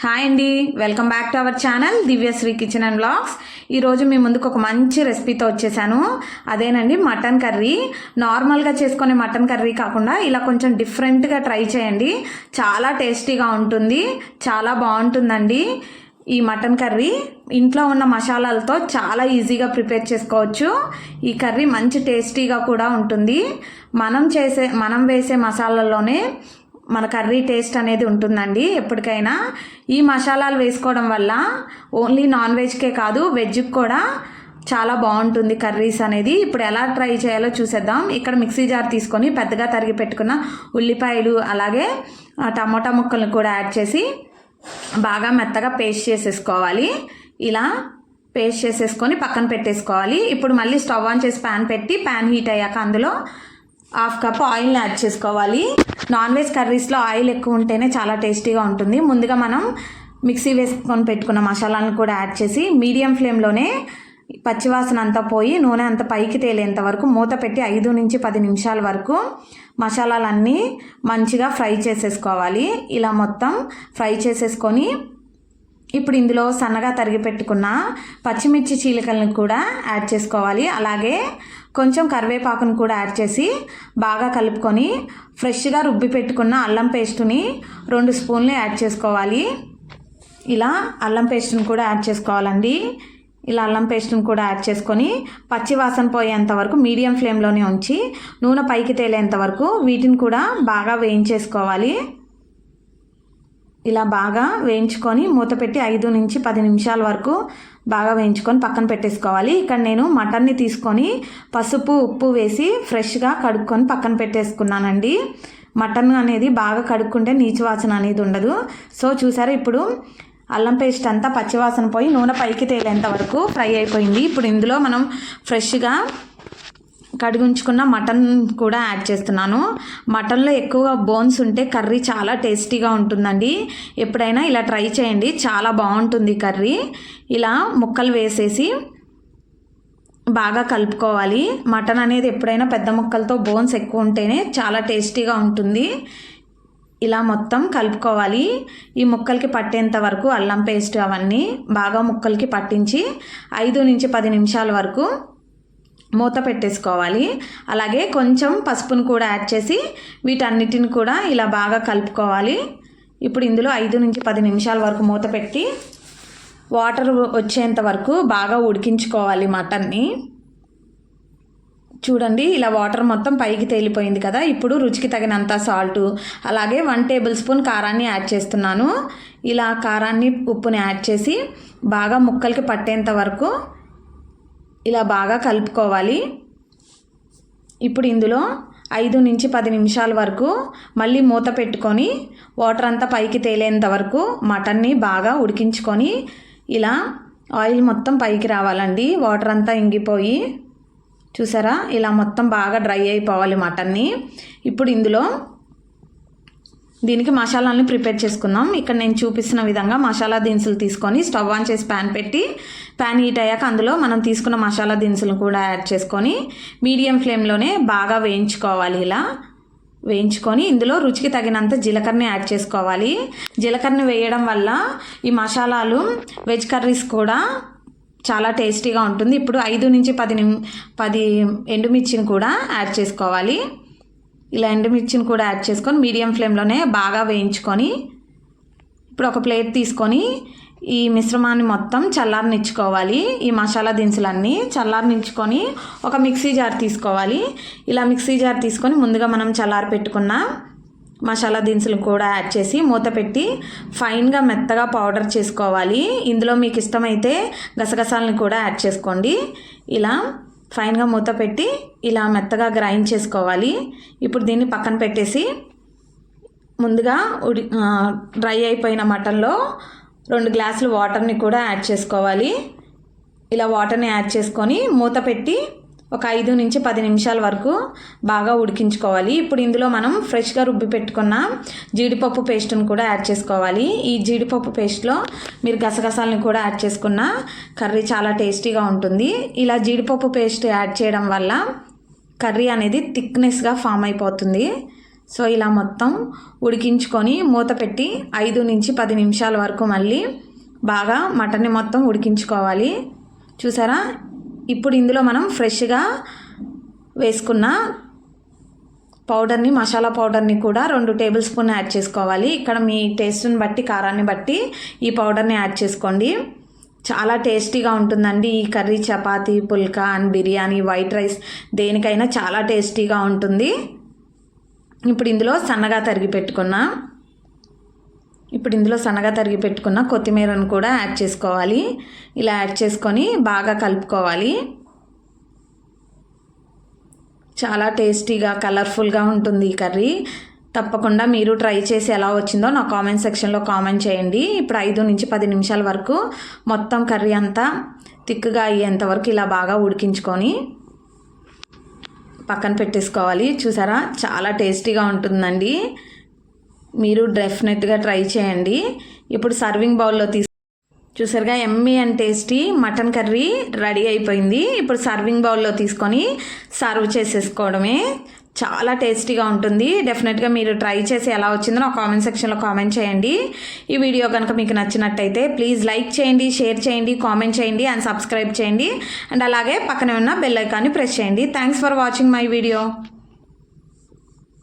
Hi అండి, welcome back to our channel Divyasri kitchen and blogs. ఈరోజు మీ ముందుకు ఒక మంచి రెసిపీతో వచ్చేసాను. అదేనండి మటన్ కర్రీ. నార్మల్గా చేసుకునే మటన్ కర్రీ కాకుండా ఇలా కొంచెం డిఫరెంట్గా ట్రై చేయండి. చాలా టేస్టీగా ఉంటుంది, చాలా బాగుంటుందండి. ఈ మటన్ కర్రీ ఇంట్లో ఉన్న మసాలాలతో చాలా ఈజీగా ప్రిపేర్ చేసుకోవచ్చు. ఈ కర్రీ మంచి టేస్టీగా కూడా ఉంటుంది. మనం వేసే మసాలాల్లోనే మన కర్రీ టేస్ట్ అనేది ఉంటుందండి. ఎప్పటికైనా ఈ మసాలాలు వేసుకోవడం వల్ల ఓన్లీ నాన్ వెజ్కే కాదు, వెజ్కి కూడా చాలా బాగుంటుంది కర్రీస్ అనేది. ఇప్పుడు ఎలా ట్రై చేయాలో చూసేద్దాం. ఇక్కడ మిక్సీ జార్ తీసుకొని పెద్దగా తరిగి పెట్టుకున్న ఉల్లిపాయలు అలాగే టమోటా ముక్కలను కూడా యాడ్ చేసి బాగా మెత్తగా పేస్ట్ చేసేసుకోవాలి. ఇలా పేస్ట్ చేసేసుకొని పక్కన పెట్టేసుకోవాలి. ఇప్పుడు మళ్ళీ స్టవ్ ఆన్ చేసి ప్యాన్ పెట్టి ప్యాన్ హీట్ అయ్యాక అందులో 1/2 కప్ ఆయిల్ని యాడ్ చేసుకోవాలి. నాన్ వెజ్ కర్రీస్లో ఆయిల్ ఎక్కువ ఉంటేనే చాలా టేస్టీగా ఉంటుంది. ముందుగా మనం మిక్సీ వేసుకొని పెట్టుకున్న మసాలాలను కూడా యాడ్ చేసి మీడియం ఫ్లేమ్లోనే పచ్చివాసన అంతా పోయి నూనె అంతా పైకి తేలేంత వరకు మూత పెట్టి 5 నుంచి 10 నిమిషాల వరకు మసాలాలన్నీ మంచిగా ఫ్రై చేసేసుకోవాలి. ఇలా మొత్తం ఫ్రై చేసేసుకొని ఇప్పుడు ఇందులో సన్నగా తరిగి పెట్టుకున్న పచ్చిమిర్చి చీలికలను కూడా యాడ్ చేసుకోవాలి. అలాగే కొంచెం కరివేపాకును కూడా యాడ్ చేసి బాగా కలుపుకొని ఫ్రెష్గా రుబ్బి పెట్టుకున్న అల్లం పేస్టుని 2 స్పూన్లు యాడ్ చేసుకోవాలి. ఇలా అల్లం పేస్టును కూడా యాడ్ చేసుకోవాలండి. ఇలా అల్లం పేస్టును కూడా యాడ్ చేసుకొని పచ్చి వాసన పోయేంత వరకు మీడియం ఫ్లేమ్లోనే ఉంచి నూనె పైకి తేలేంత వరకు వీటిని కూడా బాగా వేయించేసుకోవాలి. ఇలా బాగా వేయించుకొని మూత పెట్టి 5 నుంచి 10 నిమిషాల వరకు బాగా వేయించుకొని పక్కన పెట్టేసుకోవాలి. ఇక్కడ నేను మటన్ని తీసుకొని పసుపు ఉప్పు వేసి ఫ్రెష్గా కడుక్కొని పక్కన పెట్టేసుకున్నానండి. మటన్ అనేది బాగా కడుక్కుంటే నీచు వాసన అనేది ఉండదు. సో చూసారా, ఇప్పుడు అల్లం పేస్ట్ అంతా పచ్చివాసన పోయి నూనె పైకి తేలేంత వరకు ఫ్రై అయిపోయింది. ఇప్పుడు ఇందులో మనం ఫ్రెష్గా కడిగించుకున్న మటన్ కూడా యాడ్ చేస్తున్నాను. మటన్లో ఎక్కువగా బోన్స్ ఉంటే కర్రీ చాలా టేస్టీగా ఉంటుందండి. ఎప్పుడైనా ఇలా ట్రై చేయండి, చాలా బాగుంటుంది కర్రీ. ఇలా ముక్కలు వేసేసి బాగా కలుపుకోవాలి. మటన్ అనేది ఎప్పుడైనా పెద్ద ముక్కలతో బోన్స్ ఎక్కువ ఉంటేనే చాలా టేస్టీగా ఉంటుంది. ఇలా మొత్తం కలుపుకోవాలి. ఈ ముక్కలకి పట్టేంత వరకు అల్లం పేస్ట్ అవన్నీ బాగా ముక్కలకి పట్టించి 5 నుంచి 10 నిమిషాల వరకు మూత పెట్టేసుకోవాలి. అలాగే కొంచెం పసుపును కూడా యాడ్ చేసి వీటన్నిటిని కూడా ఇలా బాగా కలుపుకోవాలి. ఇప్పుడు ఇందులో 5 నుంచి 10 నిమిషాల వరకు మూత పెట్టి వాటర్ వచ్చేంత వరకు బాగా ఉడికించుకోవాలి మటన్ని. చూడండి, ఇలా వాటర్ మొత్తం పైకి తేలిపోయింది కదా. ఇప్పుడు రుచికి తగినంత సాల్టు అలాగే 1 టేబుల్ స్పూన్ కారాన్ని యాడ్ చేస్తున్నాను. ఇలా కారాన్ని ఉప్పుని యాడ్ చేసి బాగా ముక్కలకి పట్టేంత వరకు ఇలా బాగా కలుపుకోవాలి. ఇప్పుడు ఇందులో 5 నుంచి 10 నిమిషాల వరకు మళ్ళీ మూత పెట్టుకొని వాటర్ అంతా పైకి తేలేంత వరకు మటన్ని బాగా ఉడికించుకొని ఇలా ఆయిల్ మొత్తం పైకి రావాలండి. వాటర్ అంతా ఇంగిపోయి చూసారా, ఇలా మొత్తం బాగా డ్రై అయిపోవాలి మటన్ని. ఇప్పుడు ఇందులో దీనికి మసాలాలను ప్రిపేర్ చేసుకుందాం. ఇక్కడ నేను చూపిస్తున్న విధంగా మసాలా దినుసులు తీసుకొని స్టవ్ ఆన్ చేసి ప్యాన్ పెట్టి ప్యాన్ హీట్ అయ్యాక అందులో మనం తీసుకున్న మసాలా దినుసులను కూడా యాడ్ చేసుకొని మీడియం ఫ్లేమ్లోనే బాగా వేయించుకోవాలి. ఇలా వేయించుకొని ఇందులో రుచికి తగినంత జీలకర్రని యాడ్ చేసుకోవాలి. జీలకర్రని వేయడం వల్ల ఈ మసాలాలు వెజ్ కర్రీస్ కూడా చాలా టేస్టీగా ఉంటుంది. ఇప్పుడు 5 నుంచి 10 ఎండుమిర్చిని కూడా యాడ్ చేసుకోవాలి. ఇలా ఎండుమిర్చిని కూడా యాడ్ చేసుకొని మీడియం ఫ్లేమ్లోనే బాగా వేయించుకొని ఇప్పుడు ఒక ప్లేట్ తీసుకొని ఈ మిశ్రమాన్ని మొత్తం చల్లారనిచ్చుకోవాలి. ఈ మసాలా దినుసులన్నీ చల్లారనిచ్చుకొని ఒక మిక్సీ జార్ తీసుకోవాలి. ఇలా మిక్సీ జార్ తీసుకొని ముందుగా మనం చల్లారి పెట్టుకున్న మసాలా దినుసులు కూడా యాడ్ చేసి మూత పెట్టి ఫైన్గా మెత్తగా పౌడర్ చేసుకోవాలి. ఇందులో మీకు ఇష్టమైతే గసగసాలను కూడా యాడ్ చేసుకోండి. ఇలా ఫైన్గా మూత పెట్టి ఇలా మెత్తగా గ్రైండ్ చేసుకోవాలి. ఇప్పుడు దీన్ని పక్కన పెట్టేసి ముందుగా డ్రై అయిపోయిన మటన్లో 2 గ్లాసులు వాటర్ని కూడా యాడ్ చేసుకోవాలి. ఇలా వాటర్ని యాడ్ చేసుకొని మూత పెట్టి ఒక 5 నుంచి 10 నిమిషాల వరకు బాగా ఉడికించుకోవాలి. ఇప్పుడు ఇందులో మనం ఫ్రెష్గా రుబ్బి పెట్టుకున్న జీడిపప్పు పేస్ట్ని కూడా యాడ్ చేసుకోవాలి. ఈ జీడిపప్పు పేస్ట్లో మీరు గసగసాలను కూడా యాడ్ చేసుకున్న కర్రీ చాలా టేస్టీగా ఉంటుంది. ఇలా జీడిపప్పు పేస్ట్ యాడ్ చేయడం వల్ల కర్రీ అనేది థిక్నెస్గా ఫామ్ అయిపోతుంది. సో ఇలా మొత్తం ఉడికించుకొని మూత పెట్టి 5 నుంచి 10 నిమిషాల వరకు మళ్ళీ బాగా మటన్ని మొత్తం ఉడికించుకోవాలి. చూసారా, ఇప్పుడు ఇందులో మనం ఫ్రెష్గా వేసుకున్న పౌడర్ని, మసాలా పౌడర్ని కూడా 2 టేబుల్ స్పూన్ యాడ్ చేసుకోవాలి. ఇక్కడ మీ టేస్ట్ని బట్టి, కారాన్ని బట్టి ఈ పౌడర్ని యాడ్ చేసుకోండి. చాలా టేస్టీగా ఉంటుందండి ఈ curry. Chapati, phulka and biryani, white rice దేనికైనా చాలా టేస్టీగా ఉంటుంది. ఇప్పుడు ఇందులో సన్నగా తరిగి పెట్టుకున్న కొత్తిమీరను కూడా యాడ్ చేసుకోవాలి. ఇలా యాడ్ చేసుకొని బాగా కలుపుకోవాలి. చాలా టేస్టీగా, కలర్ఫుల్గా ఉంటుంది ఈ కర్రీ. తప్పకుండా మీరు ట్రై చేసి ఎలా వచ్చిందో నా కామెంట్ సెక్షన్లో కామెంట్ చేయండి. ఇప్పుడు 5 నుంచి 10 నిమిషాల వరకు మొత్తం కర్రీ అంతా తిక్కుగా అయ్యేంత వరకు ఇలా బాగా ఉడికించుకొని పక్కన పెట్టేసుకోవాలి. చూసారా, చాలా టేస్టీగా ఉంటుందండి. మీరు డెఫినెట్గా ట్రై చేయండి. ఇప్పుడు సర్వింగ్ బౌల్లో చూసారుగా, Emmy and tasty mutton curry ready అయిపోయింది. ఇప్పుడు సర్వింగ్ బౌల్లో తీసుకొని సర్వ్ చేసేసుకోవడమే. చాలా టేస్టీగా ఉంటుంది. డెఫినెట్గా మీరు ట్రై చేసి ఎలా వచ్చిందో నా కామెంట్ సెక్షన్లో కామెంట్ చేయండి. ఈ వీడియో కనుక మీకు నచ్చినట్టయితే ప్లీజ్ లైక్ చేయండి, షేర్ చేయండి, కామెంట్ చేయండి అండ్ సబ్స్క్రైబ్ చేయండి. అండ్ అలాగే పక్కనే ఉన్న బెల్ ఐకాన్ని ప్రెస్ చేయండి. Thanks for watching my video.